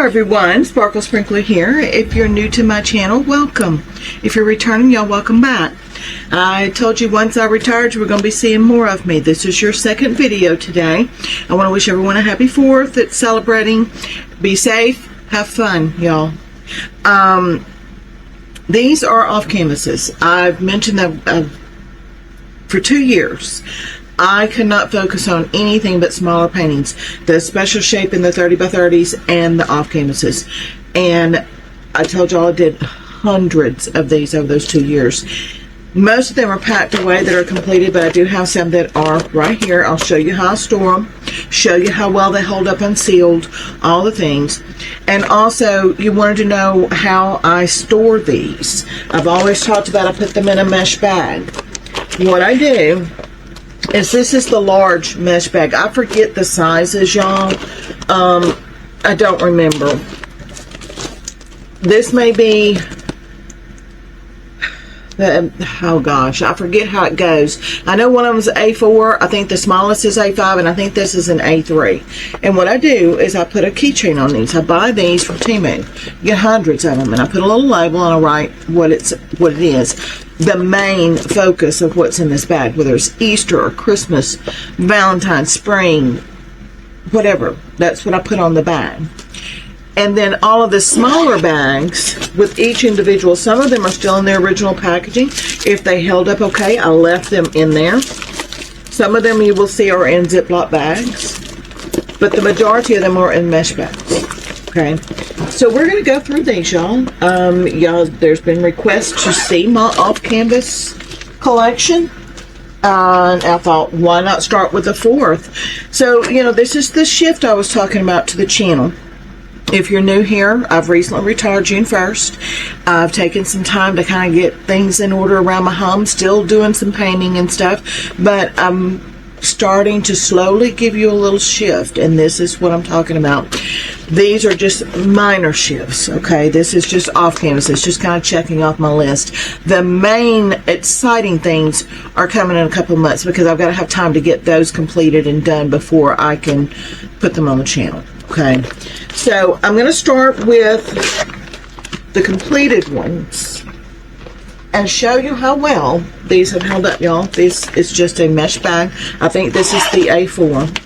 everyone, Sparkle Sprinkler here. If you're new to my channel, welcome. If you're returning, y'all, welcome back. I told you once I retired you were going to be seeing more of me. This is your second video today. I want to wish everyone a happy 4th. It's celebrating. Be safe. Have fun, y'all. These are off canvases. I've mentioned that for 2 years. I could not focus on anything but smaller paintings, the special shape in the 30 by 30s and the off canvases. And I told y'all I did hundreds of these over those 2 years. Most of them are packed away that are completed, but I do have some that are right here. I'll show you how I store them, show you how well they hold up unsealed, all the things. And also, you wanted to know how I store these. I've always talked about I put them in a mesh bag. What I do is this is the large mesh bag. I forget the sizes, y'all. I don't remember. This may be, oh gosh, I forget how it goes. I know one of them is A4. I think the smallest is A5, and I think this is an A3. And what I do is I put a keychain on these. I buy these from Timu. You get hundreds of them, and I put a little label and I write what it is. The main focus of what's in this bag, whether it's Easter or Christmas, Valentine's, spring, whatever. That's what I put on the bag. And then all of the smaller bags with each individual, some of them are still in their original packaging. If they held up okay, I left them in there. Some of them you will see are in Ziploc bags, but the majority of them are in mesh bags. Okay, so we're going to go through these, y'all. There's been requests to see my off-canvas collection. And I thought, why not start with the 4th? So, this is the shift I was talking about to the channel. If you're new here, I've recently retired June 1st. I've taken some time to kind of get things in order around my home. Still doing some painting and stuff. But I'm starting to slowly give you a little shift. And this is what I'm talking about. These are just minor shifts, okay? This is just off canvas. It's just kind of checking off my list. The main exciting things are coming in a couple of months because I've got to have time to get those completed and done before I can put them on the channel, okay? So I'm going to start with the completed ones and show you how well these have held up, y'all. This is just a mesh bag. I think this is the A4.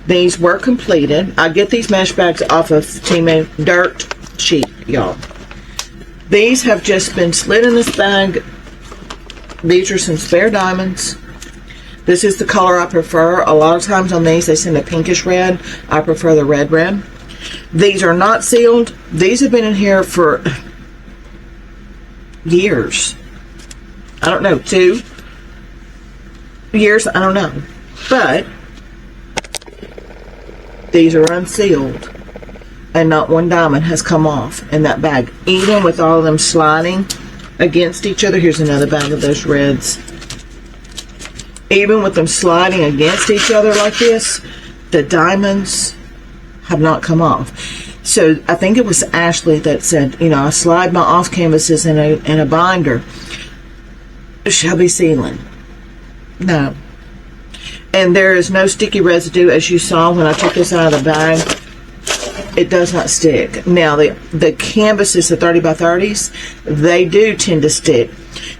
These were completed. I get these mesh bags off of Timu, dirt cheap, y'all. These have just been slid in this bag. These are some spare diamonds. This is the color I prefer. A lot of times on these they send a pinkish red. I prefer the red. These are not sealed. These have been in here for years. I don't know, 2 years, I don't know. But these are unsealed, and not one diamond has come off in that bag, even with all of them sliding against each other. Here's another bag of those reds. Even with them sliding against each other like this, the diamonds have not come off. So I think it was Ashley that said, I slide my off canvases in a binder. Shall be sealing. No. And there is no sticky residue, as you saw when I took this out of the bag. It does not stick. Now, the canvases, the 30 by 30s, they do tend to stick.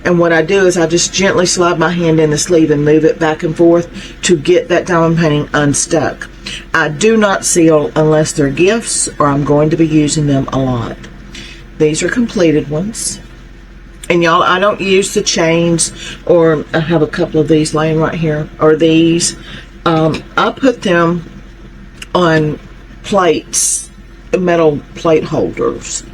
And what I do is I just gently slide my hand in the sleeve and move it back and forth to get that diamond painting unstuck. I do not seal unless they're gifts or I'm going to be using them a lot. These are completed ones. And y'all, I don't use the chains, or I have a couple of these laying right here, or these. I put them on plates, metal plate holders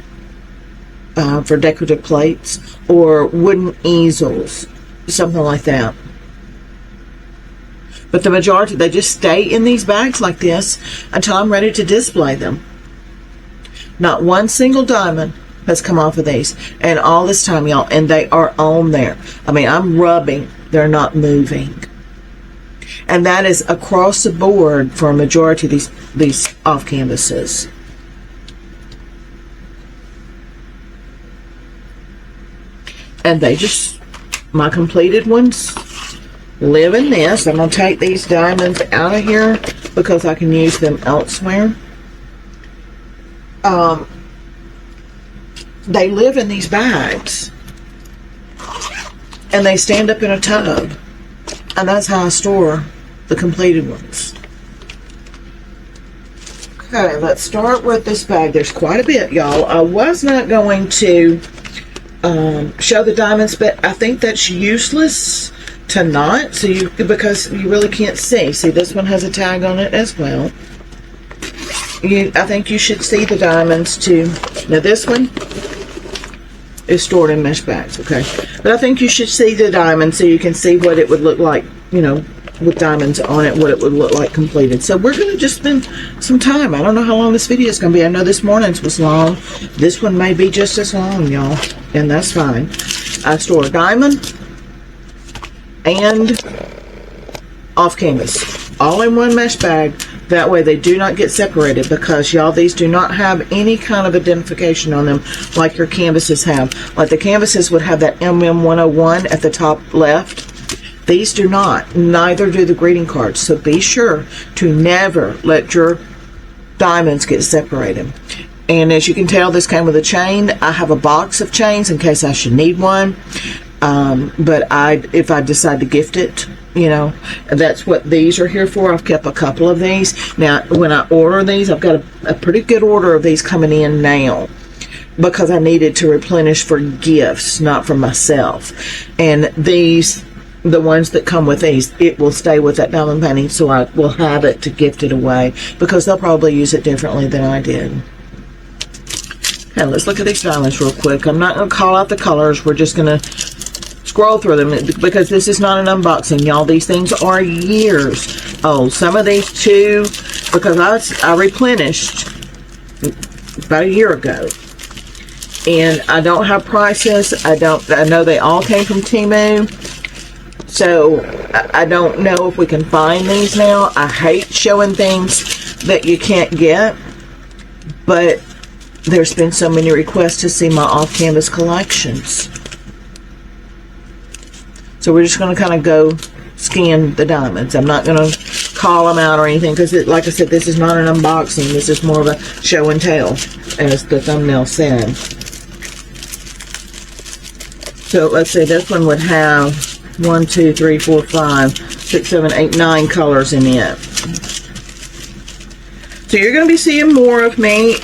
for decorative plates, or wooden easels, something like that. But the majority, they just stay in these bags like this until I'm ready to display them. Not one single diamond has come off of these, and all this time, y'all, and they are on there. I mean, I'm rubbing, they're not moving. And that is across the board for a majority of these off canvases. And they just, my completed ones, live in this. I'm going to take these diamonds out of here because I can use them elsewhere. they live in these bags. And they stand up in a tub. And that's how I store the completed ones. Okay, let's start with this bag. There's quite a bit, y'all. I was not going to show the diamonds, but I think that's useless to not, because you really can't see. See, this one has a tag on it as well. I think you should see the diamonds too. Now this one is stored in mesh bags, okay? But I think you should see the diamonds so you can see what it would look like, you know, with diamonds on it, what it would look like completed. So we're going to just spend some time. I don't know how long this video is going to be. I know this morning's was long. This one may be just as long, y'all, and that's fine. I store a diamond and off canvas, all in one mesh bag. That way they do not get separated, because y'all, these do not have any kind of identification on them like your canvases have. Like the canvases would have that MM101 at the top left. These do not. Neither do the greeting cards. So be sure to never let your diamonds get separated. And as you can tell, this came with a chain. I have a box of chains in case I should need one. But if I decide to gift it, you know, that's what these are here for. I've kept a couple of these. Now, when I order these, I've got a pretty good order of these coming in now, because I needed to replenish for gifts, not for myself. And these, the ones that come with these, it will stay with that diamond painting, so I will have it to gift it away, because they'll probably use it differently than I did. Okay, let's look at these diamonds real quick. I'm not going to call out the colors. We're just going to scroll through them, because this is not an unboxing, y'all. These things are years old. Some of these too, because I replenished about a year ago, and I don't have prices. I know they all came from Temu, so I don't know if we can find these now. I hate showing things that you can't get, but there's been so many requests to see my off-canvas collections. So we're just going to kind of go scan the diamonds. I'm not going to call them out or anything, because, like I said, this is not an unboxing. This is more of a show and tell, as the thumbnail said. So let's see, this one would have 1, 2, 3, 4, 5, 6, 7, 8, 9 colors in it. So you're going to be seeing more of me.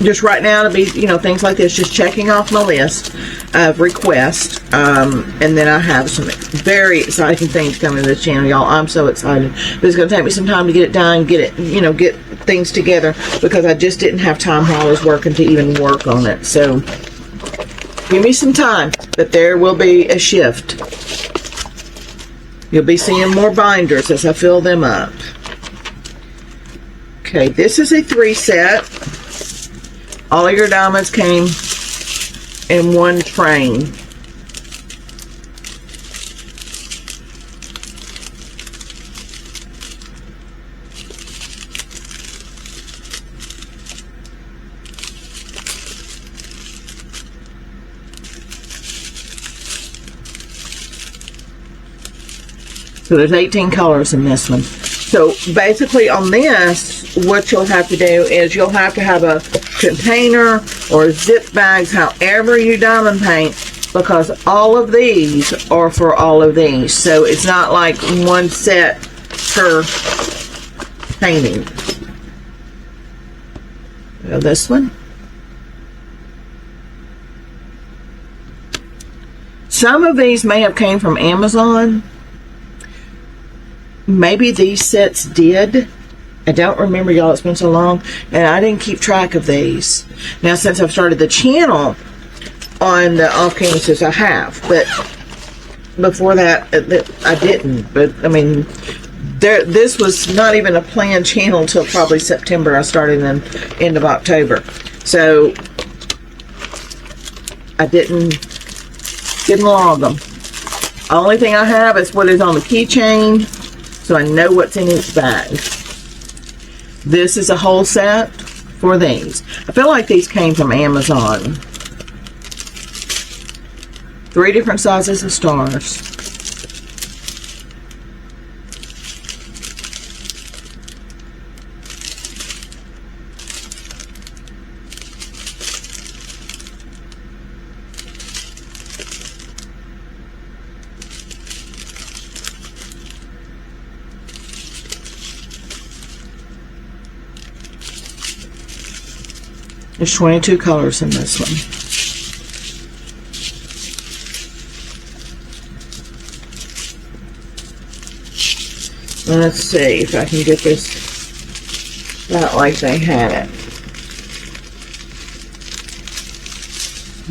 Just right now, to be, you know, things like this, just checking off my list of requests. And then I have some very exciting things coming to this channel, y'all. I'm so excited. But it's going to take me some time to get it done, get it, you know, get things together, because I just didn't have time while I was working to even work on it. So give me some time, but there will be a shift. You'll be seeing more binders as I fill them up. Okay, this is a 3 set. All of your diamonds came in one train. So there's 18 colors in this one. So basically on this, what you'll have to do is you'll have to have a container or zip bags, however you diamond paint, because all of these are for all of these. So it's not like one set per painting. So this one. Some of these may have came from Amazon. Maybe these sets did. I don't remember, y'all. It's been so long, and I didn't keep track of these. Now, since I've started the channel on the off canvases, I have, but before that, I didn't. But I mean, this was not even a planned channel until probably September. I started in the end of October, so I didn't log them. The only thing I have is what is on the keychain, so I know what's in each bag. This is a whole set for these. I feel like these came from Amazon. 3 different sizes of stars. There's 22 colors in this one. Let's see if I can get this out like they had it.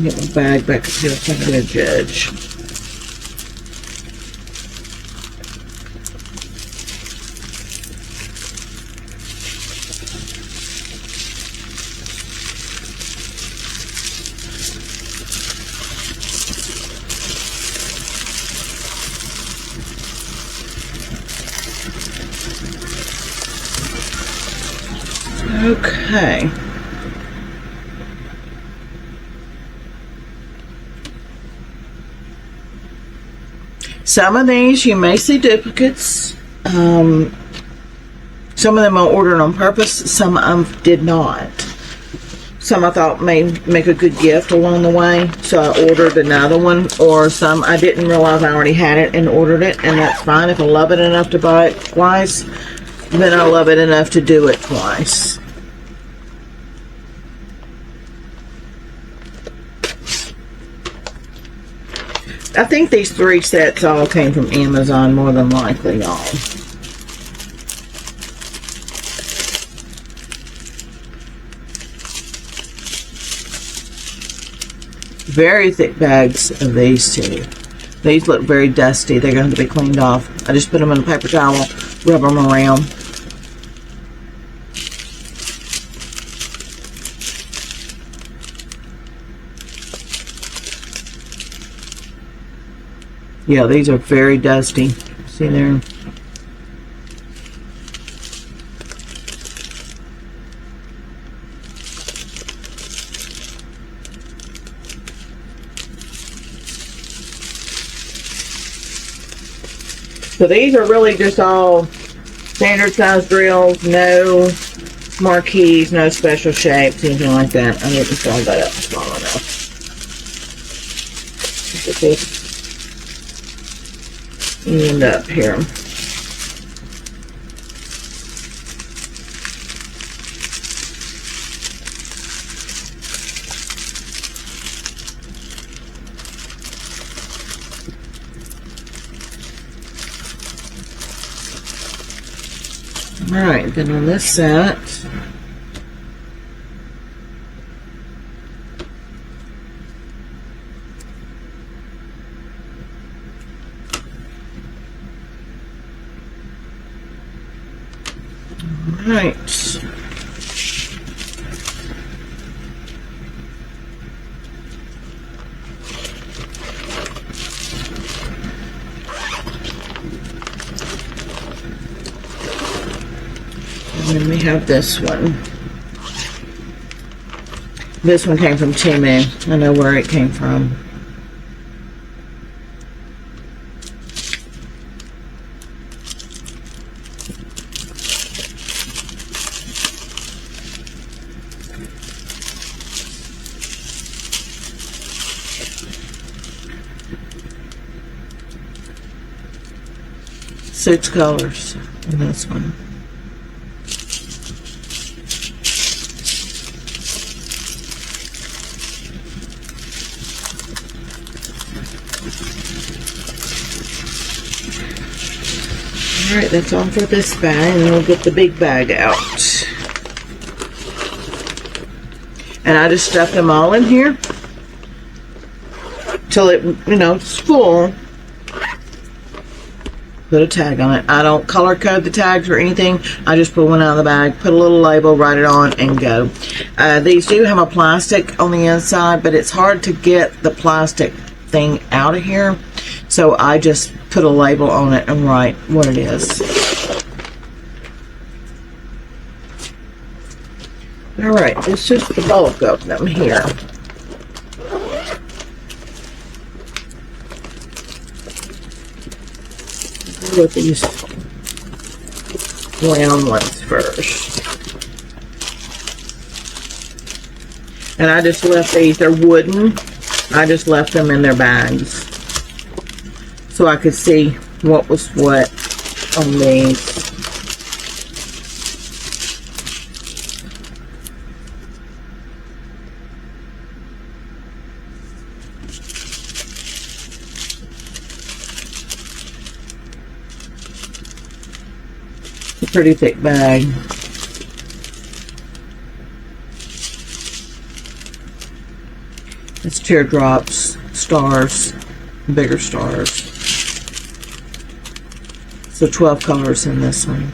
Get my bag back up here so I'm going to judge. Okay. Some of these you may see duplicates. Some of them I ordered on purpose. Some did not. Some I thought may make a good gift along the way, so I ordered another one. Or some I didn't realize I already had it and ordered it, and that's fine. If I love it enough to buy it twice, then I love it enough to do it twice. I think these 3 sets all came from Amazon, more than likely, y'all. Very thick bags of these 2. These look very dusty. They're going to be cleaned off. I just put them in a paper towel, rub them around. Yeah, these are very dusty. See there? So these are really just all standard size drills, no marquees, no special shapes, anything like that. I didn't fold that up small enough. Look at this. End up here. Alright, then on this set, right. And then we have this one. This one came from Timu. I know where it came from. Six colors in this one. Alright, that's all for this bag, and we'll get the big bag out. And I just stuffed them all in here till it, it's full. Put a tag on it. I don't color code the tags or anything. I just pull one out of the bag, put a little label, write it on, and go. These do have a plastic on the inside, but it's hard to get the plastic thing out of here. So I just put a label on it and write what it is. Alright, it's just the bulk of them here. With these round ones first. And I just left these, they're wooden. I just left them in their bags so I could see what was what on these. pretty thick bag. It's teardrops, stars, bigger stars. So 12 colors in this one.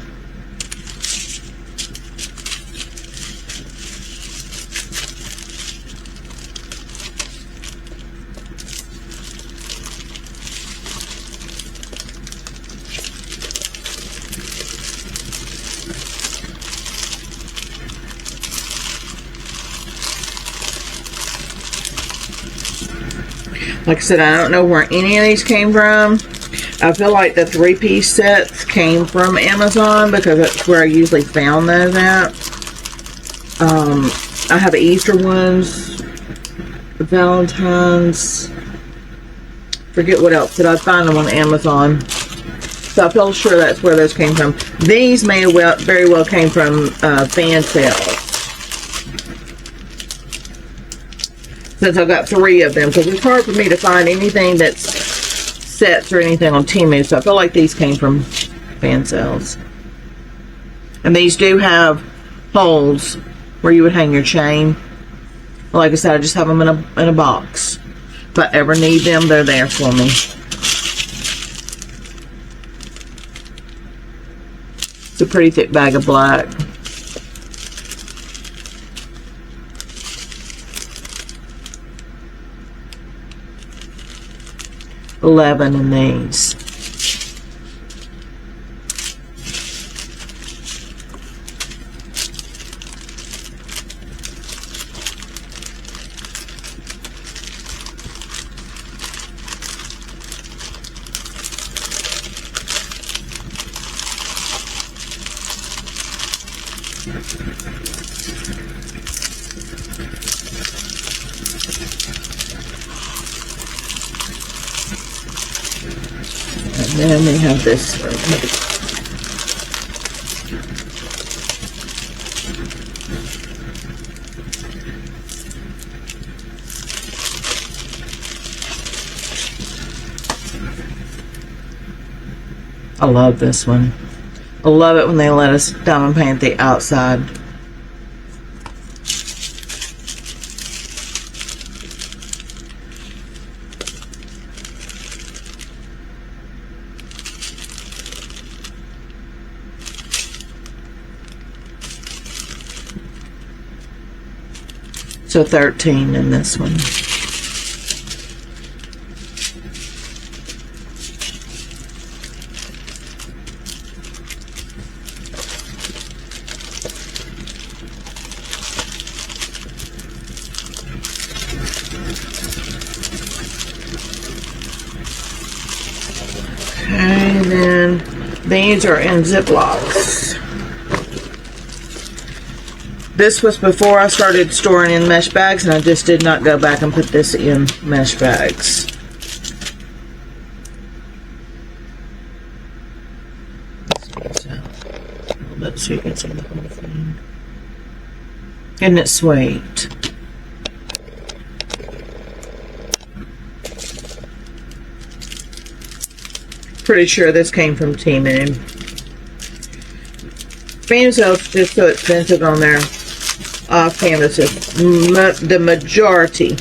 Like I said, I don't know where any of these came from. I feel like the 3-piece sets came from Amazon because that's where I usually found those at. I have Easter ones, Valentine's, forget what else. Did I find them on Amazon? So I feel sure that's where those came from. These may very well came from fan sales. Since I've got 3 of them, because it's hard for me to find anything that's sets or anything on Temu, so I feel like these came from fan sales. And these do have holes where you would hang your chain. Like I said, I just have them in a box. If I ever need them, they're there for me. It's a pretty thick bag of black. $11 in these. And then they have this one. I love this one. I love it when they let us diamond paint the outside. So 13 in this one. And then these are in Ziplocs. This was before I started storing in mesh bags, and I just did not go back and put this in mesh bags. So you can see the whole thing. Isn't it sweet? Pretty sure this came from Temu. Fan sales just so expensive on their off canvases. The majority,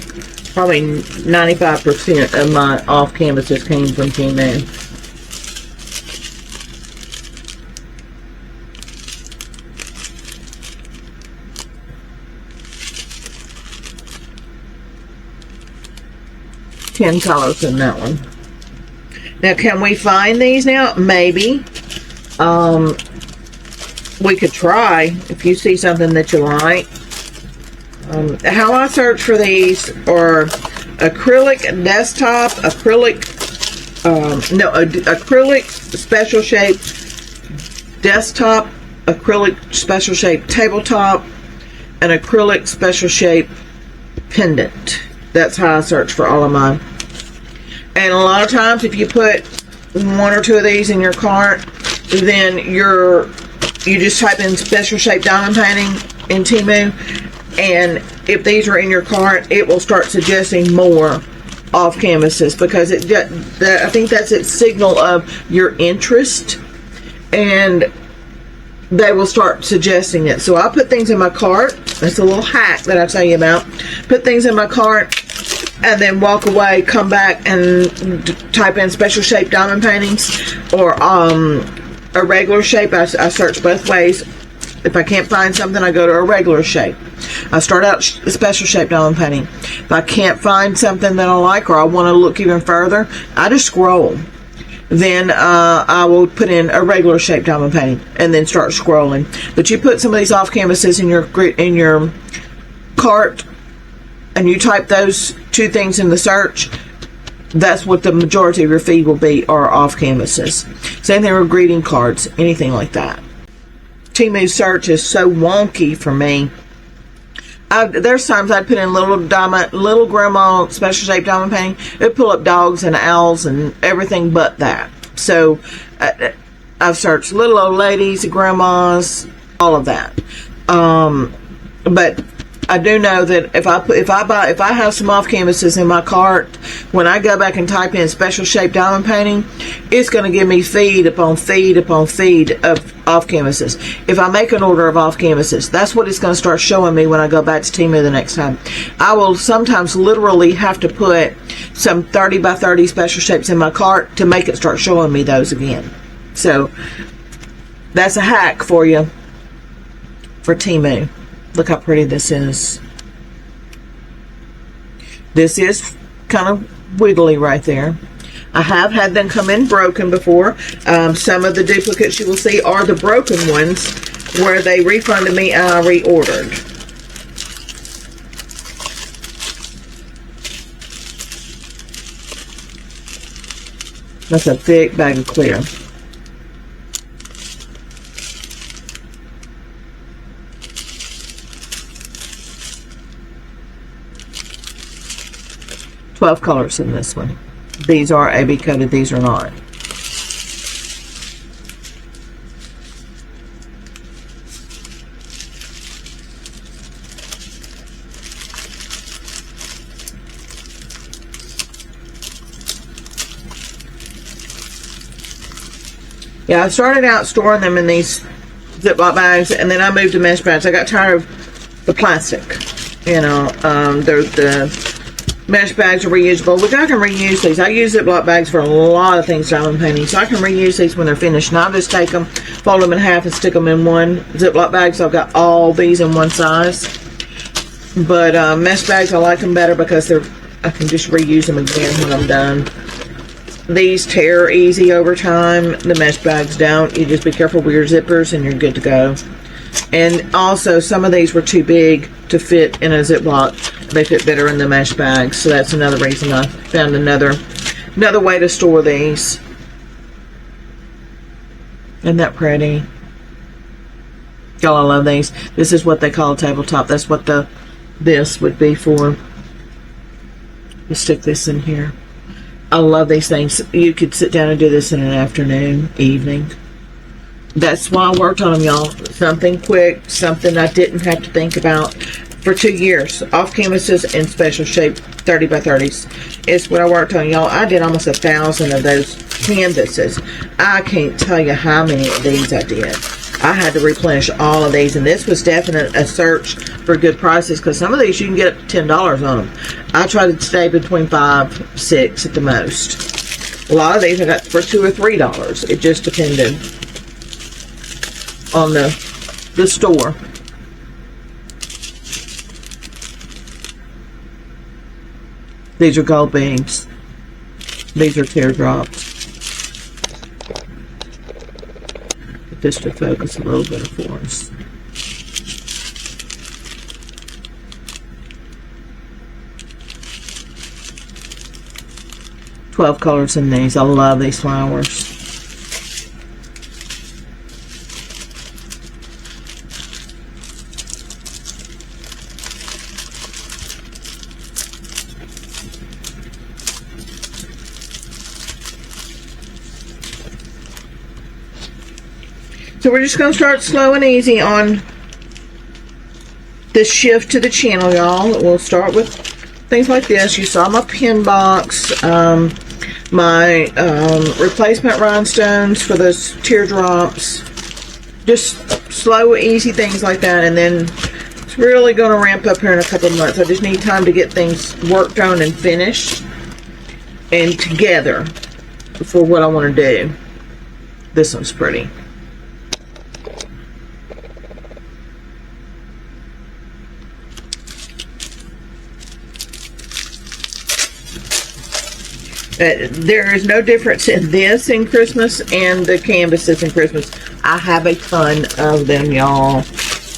probably 95% of my off canvases came from Temu. $10 in that one. Now, can we find these now? Maybe. We could try if you see something that you like. How I search for these are acrylic desktop, acrylic special shape desktop, acrylic special shape tabletop, and acrylic special shape pendant. That's how I search for all of mine. And a lot of times, if you put 1 or 2 of these in your cart, then you just type in special shape diamond painting in Temu, and if these are in your cart, it will start suggesting more off canvases, because I think that's its signal of your interest. And they will start suggesting it. So I put things in my cart. That's a little hack that I tell you about. Put things in my cart and then walk away, come back and type in special shape diamond paintings or a regular shape. I search both ways. If I can't find something, I go to a regular shape. I start out special shape diamond painting. If I can't find something that I like or I want to look even further, I just scroll. Then I will put in a regular shape diamond painting and then start scrolling. But you put some of these off canvases in your cart and you type those two things in the search, that's what the majority of your feed will be, are off canvases. Same thing with greeting cards, anything like that. Temu search is so wonky for me. There's times I'd put in little grandma special shape diamond painting. It'd pull up dogs and owls and everything but that. So I've searched little old ladies, grandmas, all of that. But I do know that if I have some off canvases in my cart, when I go back and type in special shape diamond painting, it's going to give me feed upon feed upon feed of off canvases. If I make an order of off canvases, that's what it's going to start showing me when I go back to Temu the next time. I will sometimes literally have to put some 30 by 30 special shapes in my cart to make it start showing me those again. So that's a hack for you for Temu. Look how pretty this is. This is kind of wiggly right there. I have had them come in broken before. Some of the duplicates you will see are the broken ones where they refunded me and I reordered. That's a thick bag of clear. $12 colors in this one. These are AB coated, these are not. Yeah, I started out storing them in these Ziploc bags, and then I moved to mesh bags. I got tired of the plastic. You know, the mesh bags are reusable, which I can reuse these. I use Ziploc bags for a lot of things diamond painting, so I can reuse these when they're finished. And I'll just take them, fold them in half, and stick them in one Ziploc bag. So I've got all these in one size. But mesh bags, I like them better because I can just reuse them again when I'm done. These tear easy over time. The mesh bags don't. You just be careful with your zippers, and you're good to go. And also, some of these were too big to fit in a Ziploc. They fit better in the mesh bags, so that's another reason I found another way to store these. Isn't that pretty? Y'all, I love these. This is what they call a tabletop. That's what this would be for. Let's stick this in here. I love these things. You could sit down and do this in an afternoon, evening. That's why I worked on them, y'all. Something quick, something I didn't have to think about for 2 years. Off canvases and special shape 30 by 30s. It's what I worked on, y'all. I did almost 1,000 of those canvases. I can't tell you how many of these I did. I had to replenish all of these, and this was definitely a search for good prices, because some of these you can get up to $10 on them. I try to stay between $5, $6 at the most. A lot of these I got for $2 or $3. It just depended on the store. These are gold beads. These are teardrops. Get this to focus a little bit for us. $12 colors in these. I love these flowers. So we're just going to start slow and easy on the shift to the channel, y'all. We'll start with things like this. You saw my pin box, my replacement rhinestones for those teardrops. just slow, easy things like that, and then it's really going to ramp up here in a couple of months. I just need time to get things worked on and finished and together for what I want to do. This one's pretty. There is no difference in this in Christmas and the canvases in Christmas. I have a ton of them, y'all.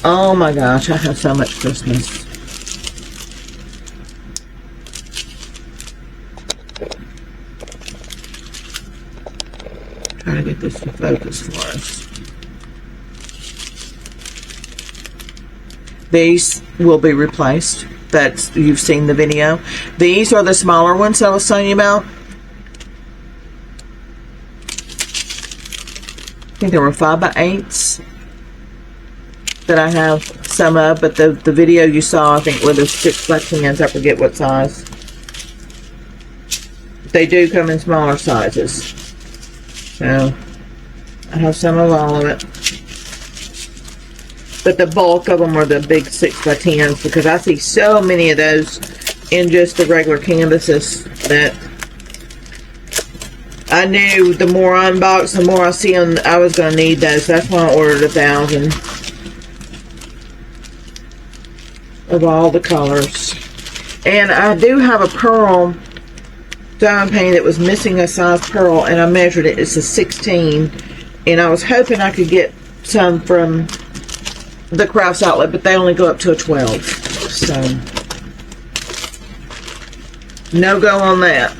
Oh my gosh, I have so much Christmas. Try to get this to focus for us. These will be replaced. That's, you've seen the video. These are the smaller ones I was telling you about. I think there were 5x8s that I have some of, but the video you saw, I think, were the 6x10s. I forget what size. They do come in smaller sizes. So, I have some of all of it. But the bulk of them are the big 6x10s, because I see so many of those in just the regular canvases that I knew the more I unboxed, the more I see them, I was going to need those. That's why I ordered 1,000 of all the colors. And I do have a pearl diamond painting that was missing a size pearl, and I measured it. It's a 16, and I was hoping I could get some from the Crafts Outlet, but they only go up to a 12. So, no go on that.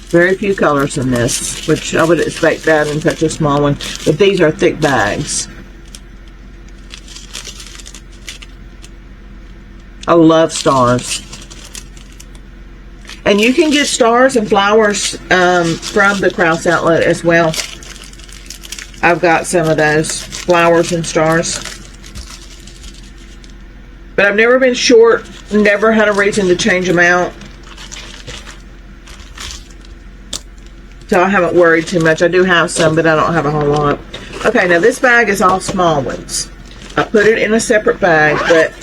Very few colors in this, which I would expect that in such a small one. But these are thick bags. I love stars. And you can get stars and flowers from the Crafts Outlet as well. I've got some of those, flowers and stars. But I've never been short, never had a reason to change them out. So I haven't worried too much. I do have some, but I don't have a whole lot. Okay, now this bag is all small ones. I put it in a separate bag, but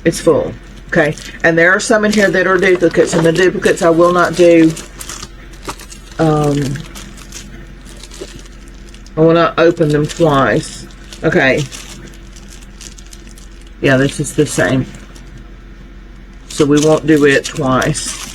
it's full. Okay, and there are some in here that are duplicates, and the duplicates I will not do. I will not open them twice. Okay. Yeah, this is the same. So we won't do it twice.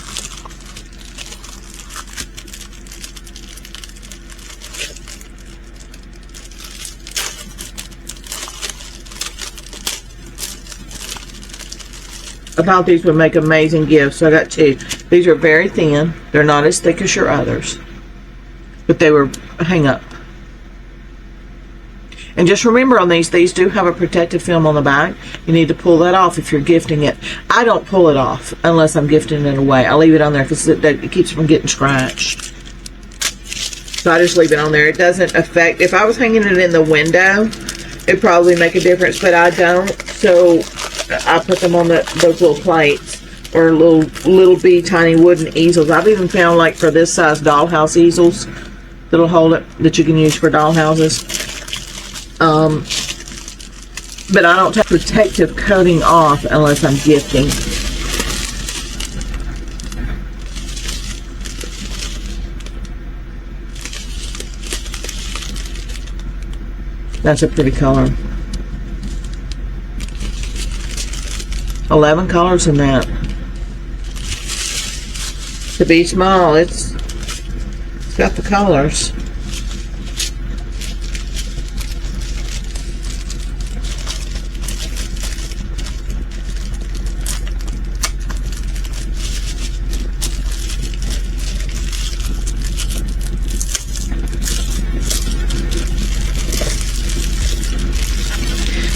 I thought these would make amazing gifts, so I got two. These are very thin. They're not as thick as your others, but they were hang up. And just remember on these do have a protective film on the back. You need to pull that off if you're gifting it. I don't pull it off unless I'm gifting it away. I leave it on there because it keeps from getting scratched. So I just leave it on there. It doesn't affect. If I was hanging it in the window, it'd probably make a difference, but I don't. So I put them on those little plates, or little bitty tiny wooden easels. I've even found, like, for this size dollhouse easels that'll hold it, that you can use for dollhouses. But I don't take protective coating off unless I'm gifting. That's a pretty color. 11 colors in that. To be small, it's got the colors.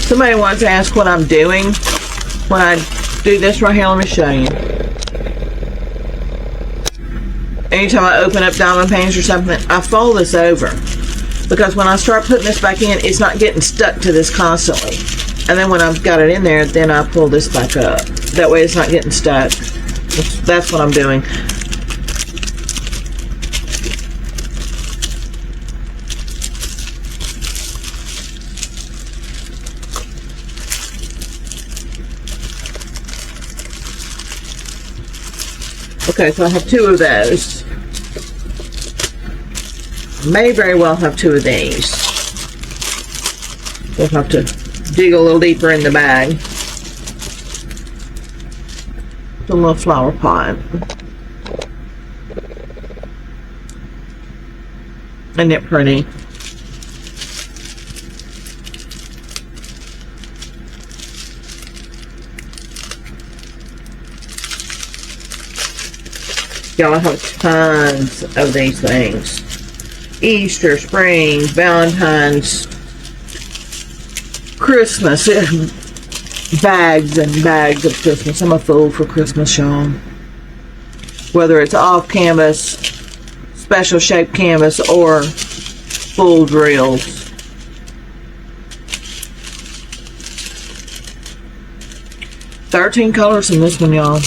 Somebody wants to ask what I'm doing when I do this right here. Let me show you. Anytime I open up diamond paintings or something, I fold this over, because when I start putting this back in, it's not getting stuck to this constantly. And then when I've got it in there, then I pull this back up. That way it's not getting stuck. That's what I'm doing. Okay, so I have 2 of those. May very well have 2 of these. We'll have to dig a little deeper in the bag. The little flower pot. Isn't it pretty? Y'all have tons of these things. Easter, spring, Valentine's, Christmas. Bags and bags of Christmas. I'm a fool for Christmas, y'all. Whether it's off canvas, special shaped canvas, or full drills. $13 colors in this one, y'all.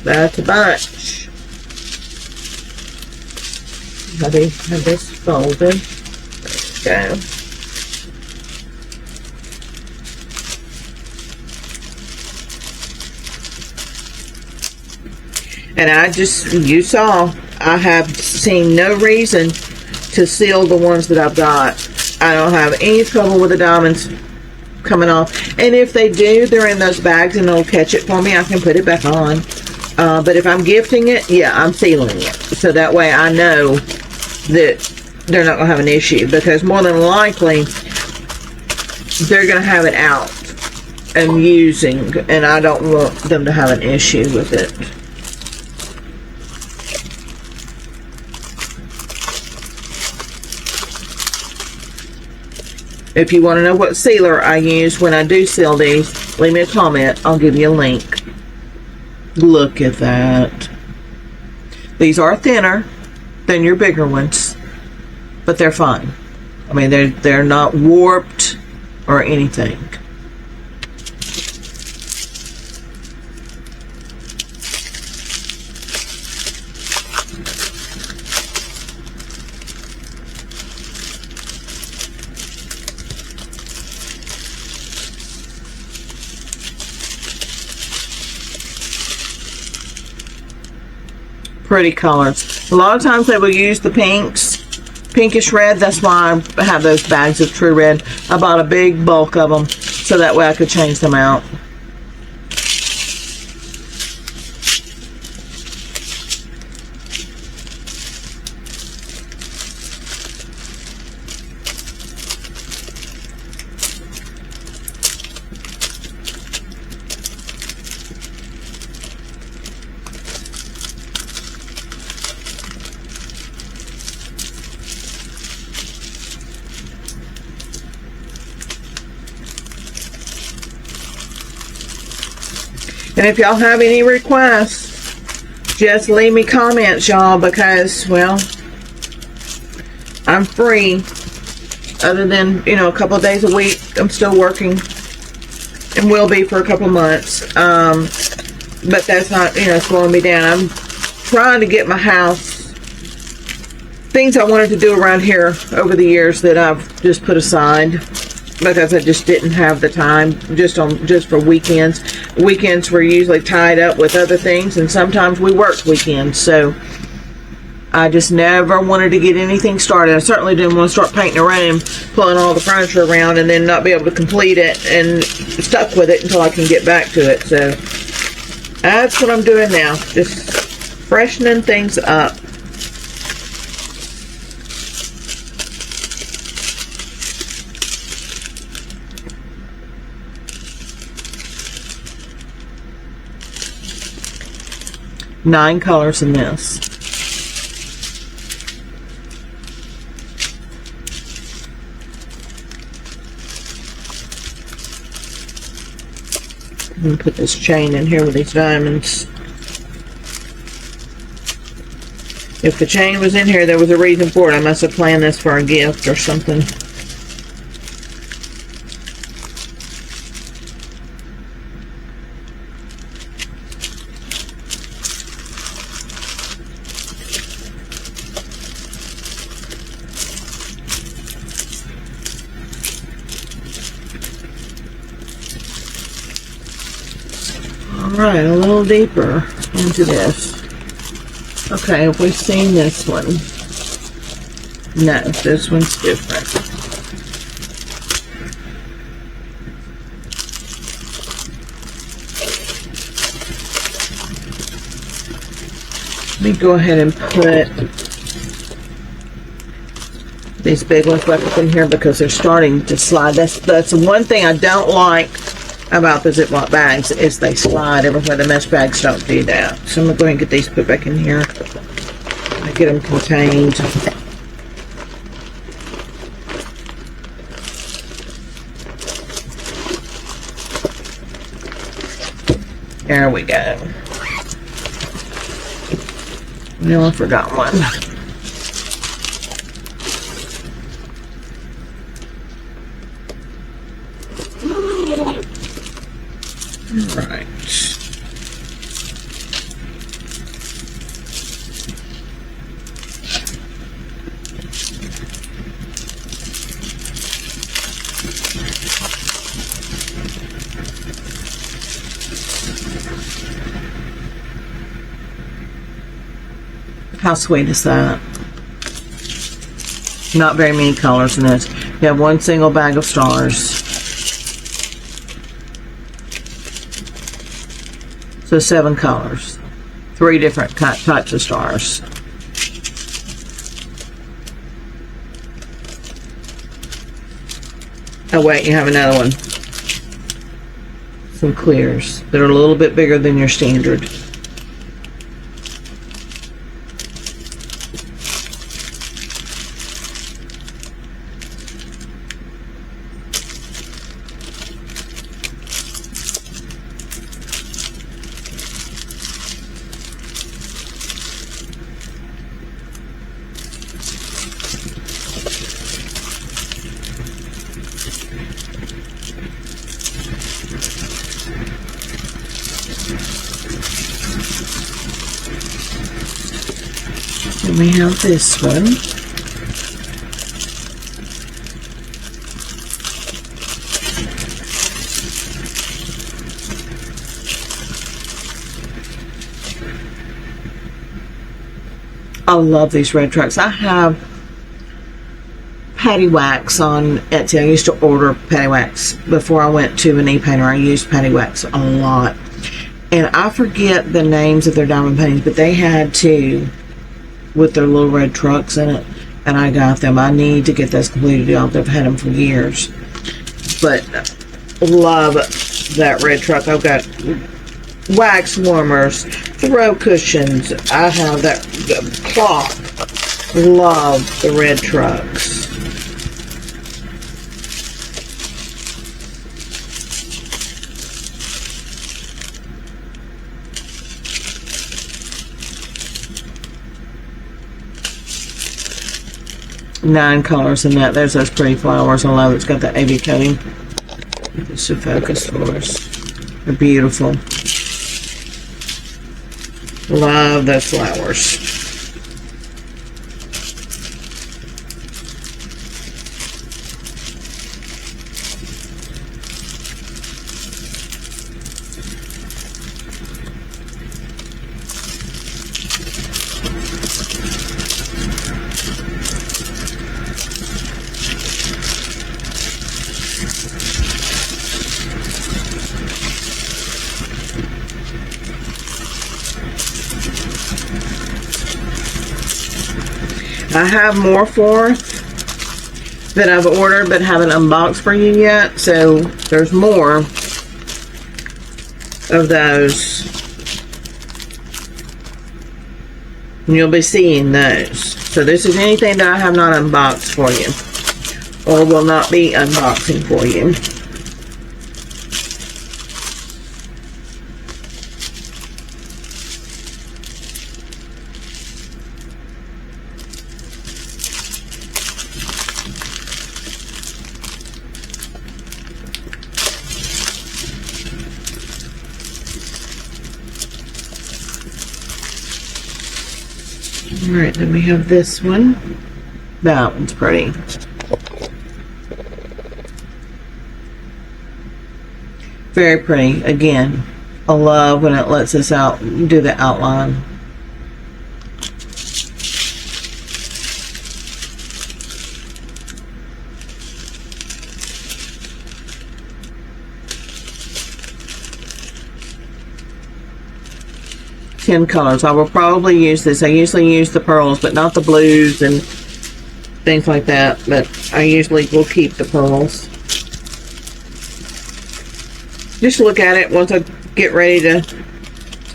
That's a bunch. Have this folded. There we go. And you saw, I have seen no reason to seal the ones that I've got. I don't have any trouble with the diamonds coming off. And if they do, they're in those bags and they'll catch it for me. I can put it back on. But if I'm gifting it, yeah, I'm sealing it. So that way I know that they're not going to have an issue. Because more than likely, they're going to have it out and using. And I don't want them to have an issue with it. If you want to know what sealer I use when I do seal these, leave me a comment. I'll give you a link. Look at that. These are thinner than your bigger ones, but they're fine. I mean, they're not warped or anything. Pretty colors. A lot of times they will use the pinkish red. That's why I have those bags of true red. I bought a big bulk of them so that way I could change them out. And if y'all have any requests, just leave me comments, y'all, because, well, I'm free. Other than, you know, a couple of days a week, I'm still working and will be for a couple of months. But that's not, you know, slowing me down. I'm trying to get my house, things I wanted to do around here over the years that I've just put aside because I just didn't have the time just for weekends. Weekends were usually tied up with other things, and sometimes we worked weekends, so I just never wanted to get anything started. I certainly didn't want to start painting a room, pulling all the furniture around, and then not be able to complete it and stuck with it until I can get back to it. So that's what I'm doing now, just freshening things up. Nine colors in this. I'm going to put this chain in here with these diamonds. If the chain was in here, there was a reason for it. I must have planned this for a gift or something. right, a little deeper into this. Okay, have we seen this one? No, this one's different. Let me go ahead and put these big ones back up in here because they're starting to slide. That's one thing I don't like about the Ziploc bags is they slide everywhere. The mesh bags don't do that. So I'm going to go ahead and get these put back in here. I get them contained. There we go. No, I forgot one. Right. How sweet is that? Not very many colors in this. You have one single bag of stars. So 7 colors. 3 different types of stars. Oh wait, you have another one. Some clears that are a little bit bigger than your standard. And we have this one. I love these red trucks. I have patty wax on Etsy. I used to order patty wax before I went to an e-painter. I used patty wax a lot. And I forget the names of their diamond paintings, but they had two with their little red trucks in it, and I got them. I need to get those completed. I've had them for years, but love that red truck. I've got wax warmers, throw cushions. I have that clock. Love the red trucks. Nine colors in that. There's those pretty flowers. I love it. It's got that AV coating. Just to focus for us. They're beautiful. Love those flowers. I have more that I've ordered but haven't unboxed for you yet, so there's more of those. And you'll be seeing those. So this is anything that I have not unboxed for you, or will not be unboxing for you. Alright, then we have this one. That one's pretty. Very pretty. Again, I love when it lets us out do the outline. Ten colors. I will probably use this. I usually use the pearls, but not the blues and things like that. But I usually will keep the pearls. Just look at it once I get ready to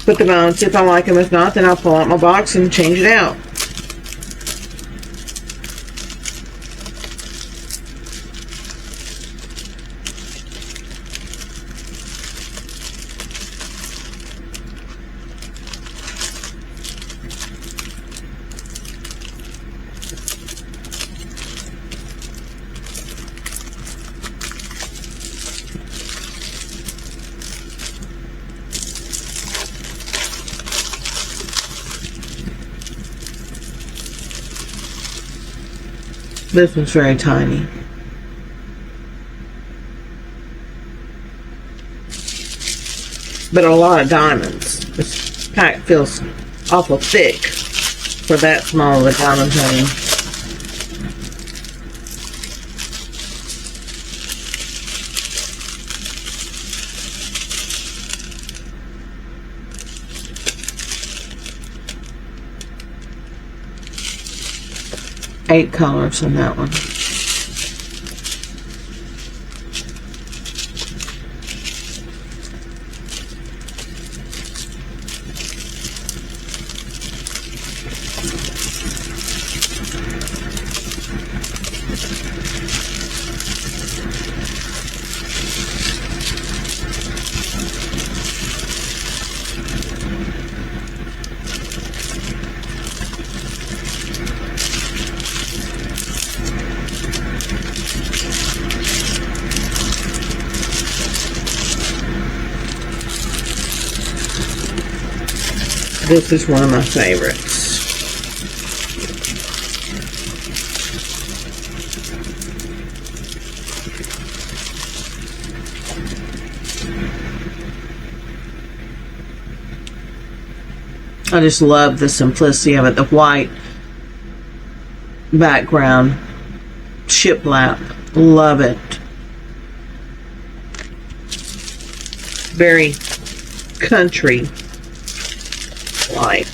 put them on. See if I like them. If not, then I'll pull out my box and change it out. This one's very tiny. But a lot of diamonds. This pack feels awful thick for that small of a diamond painting. Eight colors in that one. This is one of my favorites. I just love the simplicity of it. The white background, shiplap, love it. Very country like.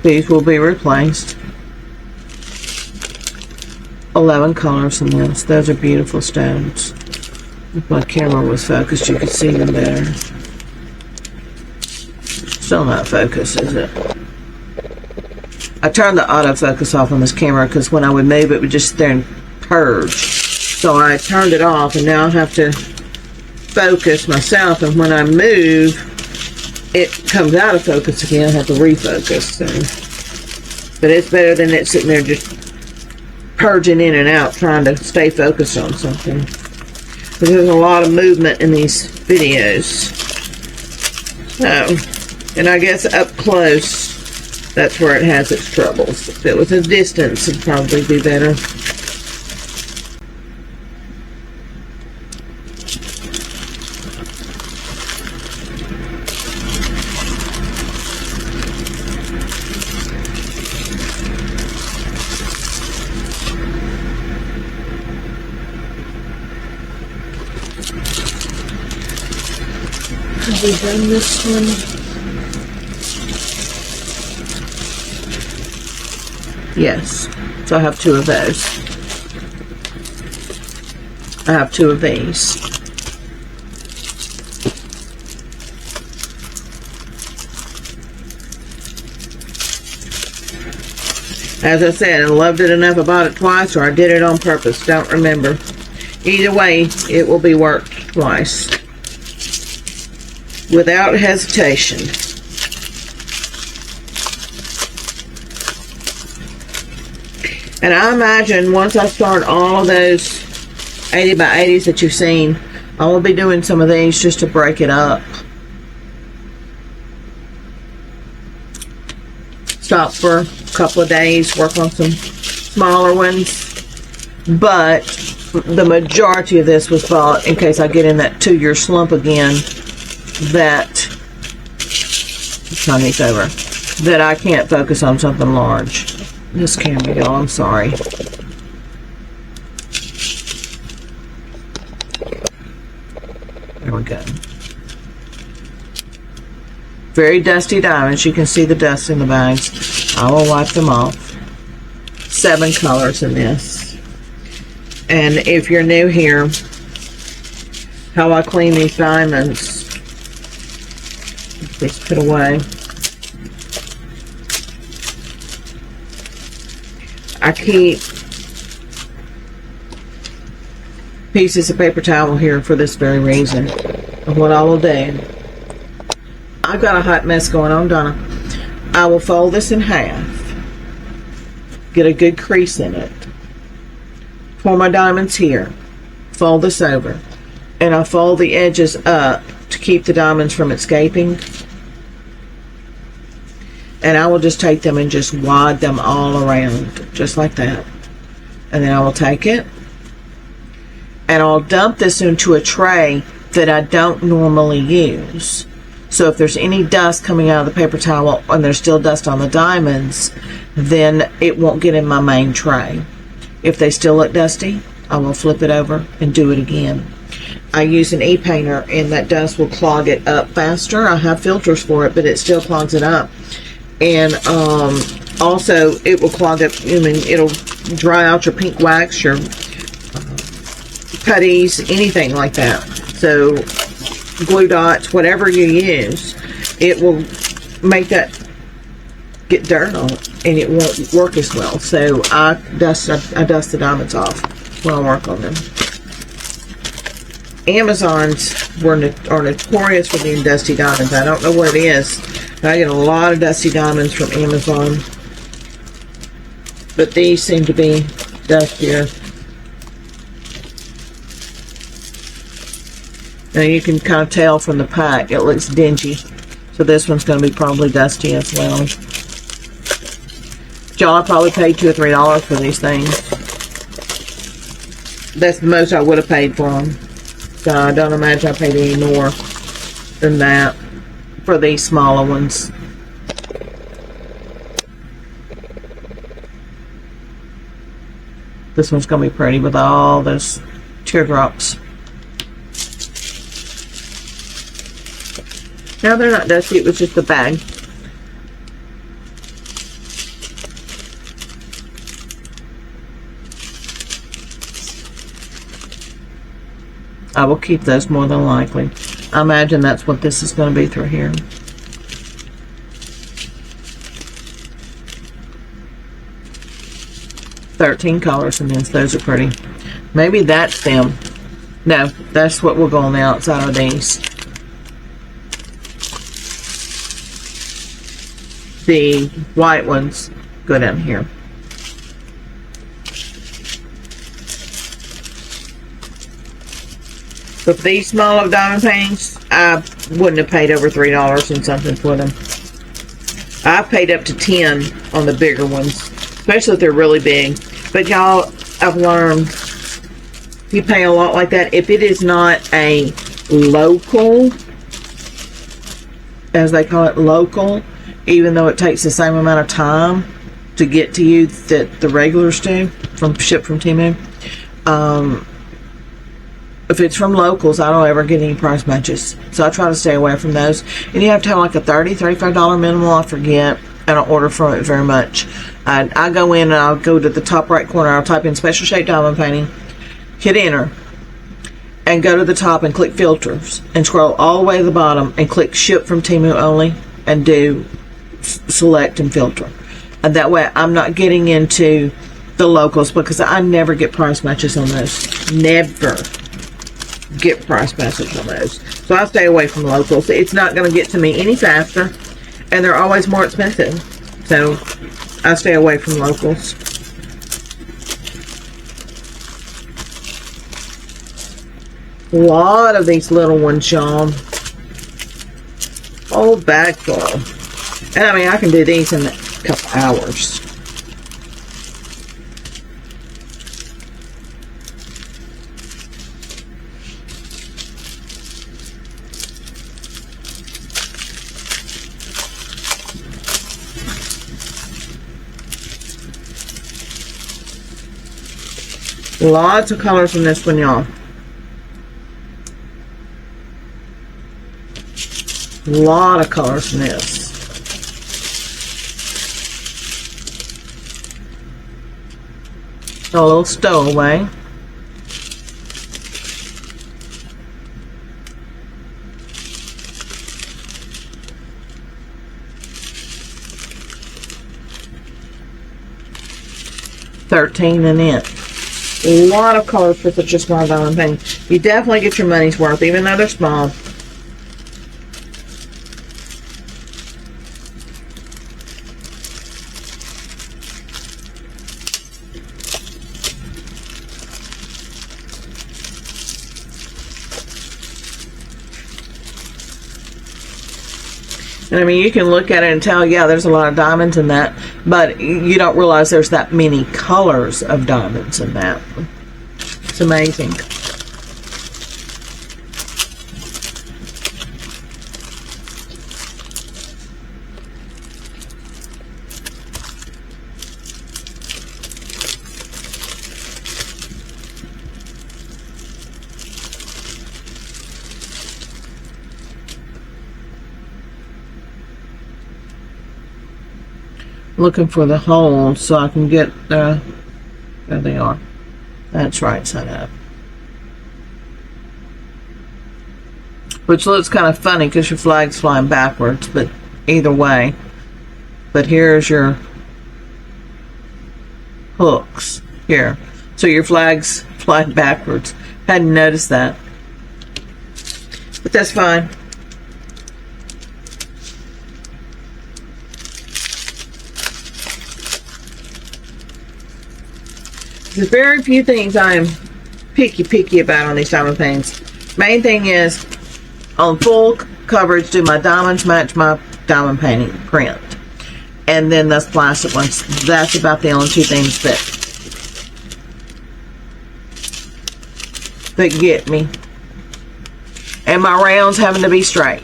These will be replaced. 11 colors in this. Those are beautiful stones. If my camera was focused, you could see them better. Still not focused, is it? I turned the autofocus off on this camera because when I would move, it would just sit there and purge. So I turned it off, and now I have to focus myself. And when I move, it comes out of focus again. I have to refocus. So. But it's better than it sitting there just purging in and out, trying to stay focused on something. There's a lot of movement in these videos. So, and I guess up close, that's where it has its troubles. If it was a distance, it'd probably be better. Have we done this one? Yes. So I have two of those. I have two of these. As I said, I loved it enough I bought it twice, or I did it on purpose. Don't remember. Either way, it will be worked twice. Without hesitation. And I imagine once I start all of those 80 by 80s that you've seen. I will be doing some of these just to break it up. Stop for a couple of days, work on some smaller ones. But the majority of this was bought in case I get in that 2-year slump again, that, turn these over, that I can't focus on something large. This camera, y'all, I'm sorry. There we go. Very dusty diamonds. You can see the dust in the bags. I will wipe them off. 7 colors in this. And if you're new here, how I clean these diamonds, just put away. I keep pieces of paper towel here for this very reason. And what I will do, I've got a hot mess going on, Donna. I will fold this in half, get a good crease in it, pour my diamonds here, fold this over, and I fold the edges up to keep the diamonds from escaping. And I will just take them and just wad them all around, just like that. And then I will take it, and I'll dump this into a tray that I don't normally use. So if there's any dust coming out of the paper towel and there's still dust on the diamonds, then it won't get in my main tray. If they still look dusty, I will flip it over and do it again. I use an e-painter, and that dust will clog it up faster. I have filters for it, but it still clogs it up. And also it will clog up, I mean, it'll dry out your pink wax, your putties, anything like that. So glue dots, whatever you use, it will make that get dirt on it, and it won't work as well. So I dust the diamonds off when I work on them. Amazons are notorious for being dusty diamonds. I don't know what it is, but I get a lot of dusty diamonds from Amazon. But these seem to be dustier. Now you can kind of tell from the pack, it looks dingy. So this one's going to be probably dusty as well. Y'all, I probably paid $2 or $3 for these things. That's the most I would have paid for them. So I don't imagine I paid any more than that for these smaller ones. This one's going to be pretty with all those teardrops. No, they're not dusty. It was just a bag. I will keep those more than likely. I imagine that's what this is going to be through here. $13 colors in this. Those are pretty. Maybe that's them. No, that's what will go on the outside of these. The white ones go down here. So for these smaller diamond paintings, I wouldn't have paid over $3 and something for them. I've paid up to $10 on the bigger ones, especially if they're really big. But y'all, I've learned, if you pay a lot like that, if it is not a local, as they call it, local, even though it takes the same amount of time to get to you that the regulars do, shipped from Temu, if it's from locals, I don't ever get any price matches. So I try to stay away from those. And you have to have like a $30, $35 minimum. I forget. I don't order from it very much. I go in and I'll go to the top right corner. I'll type in special shape diamond painting, hit enter, and go to the top and click filters and scroll all the way to the bottom and click ship from Temu only and do select and filter. And that way I'm not getting into the locals, because I never get price matches on those. Never get price matches on those. So I stay away from locals. It's not going to get to me any faster, and they're always more expensive. So I stay away from locals. A lot of these little ones, y'all. Whole bag full. And I mean, I can do these in a couple hours. Lots of colors in this one, y'all. A lot of colors in this. A little stowaway. $13 an inch. A lot of colors for such a small diamond painting. You definitely get your money's worth, even though they're small. And I mean, you can look at it and tell, yeah, there's a lot of diamonds in that, but you don't realize there's that many colors of diamonds in that. It's amazing. Looking for the holes so I can get there they are. That's right side up. Which looks kind of funny because your flag's flying backwards, but either way. But here's your hooks here. So your flag's flying backwards. Hadn't noticed that. But that's fine. There's very few things I am picky about on these diamond paintings. Main thing is, on full coverage, do my diamonds match my diamond painting print. And then those plastic ones. That's about the only two things that get me. And my rounds having to be straight.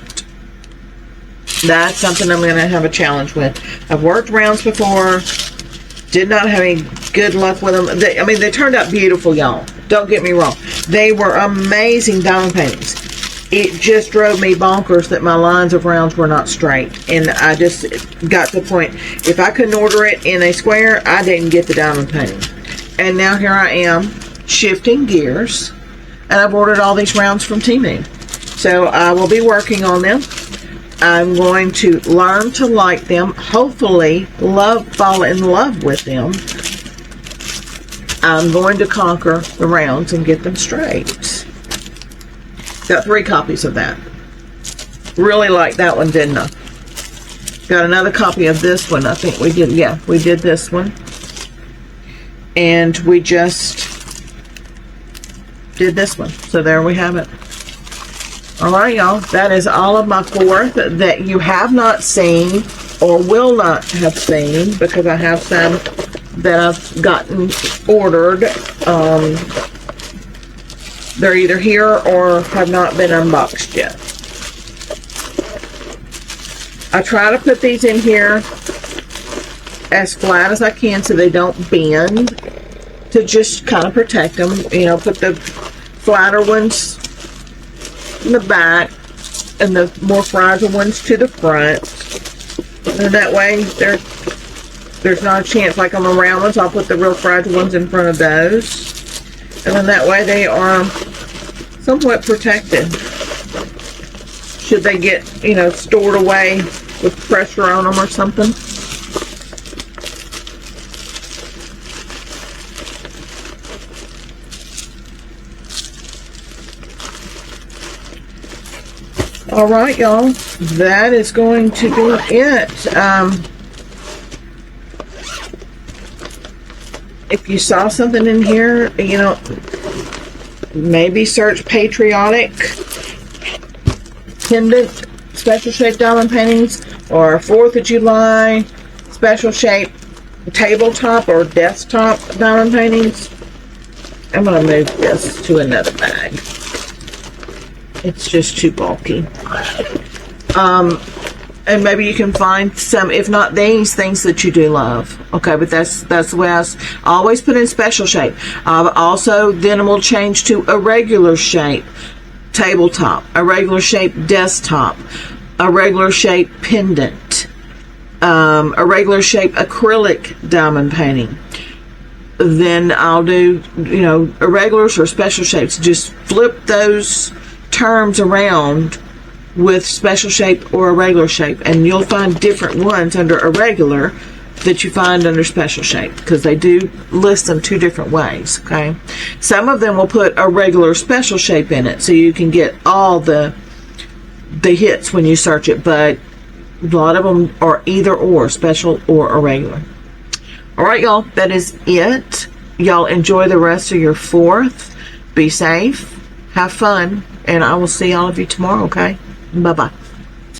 That's something I'm going to have a challenge with. I've worked rounds before. Did not have any good luck with them. I mean, they turned out beautiful, y'all. Don't get me wrong. They were amazing diamond paintings. It just drove me bonkers that my lines of rounds were not straight. And I just got to the point, if I couldn't order it in a square, I didn't get the diamond painting. And now here I am, shifting gears. And I've ordered all these rounds from Temu. So I will be working on them. I'm going to learn to like them, hopefully fall in love with them. I'm going to conquer the rounds and get them straight. Got 3 copies of that. Really liked that one, didn't I? Got another copy of this one. I think we did, yeah, we did this one. And we just did this one. So there we have it. Alright, y'all, that is all of my 4th that you have not seen or will not have seen, because I have some that I've gotten ordered. They're either here or have not been unboxed yet. I try to put these in here as flat as I can so they don't bend, to just kind of protect them. You know, put the flatter ones in the back and the more fragile ones to the front, and that way there's not a chance. Like on the round ones, I'll put the real fragile ones in front of those, and then that way they are somewhat protected should they get, you know, stored away with pressure on them or something. Alright, y'all, that is going to be it. If you saw something in here, you know, maybe search patriotic pendant special shape diamond paintings, or 4th of July special shape tabletop or desktop diamond paintings. I'm going to move this to another bag. It's just too bulky. And maybe you can find some, if not these, things that you do love. Okay, but that's the way I always put in special shape. Also, then we'll change to a regular shape tabletop, a regular shape desktop, a regular shape pendant, a regular shape acrylic diamond painting. Then I'll do, irregulars or special shapes. Just flip those terms around with special shape or a regular shape, and you'll find different ones under a regular that you find under special shape, because they do list them 2 different ways. Okay, some of them will put a regular special shape in it so you can get all the hits when you search it, but a lot of them are either or, special or a regular. All right, y'all, that is it. Y'all enjoy the rest of your 4th. Be safe, have fun, and I will see all of you tomorrow. Okay, bye bye.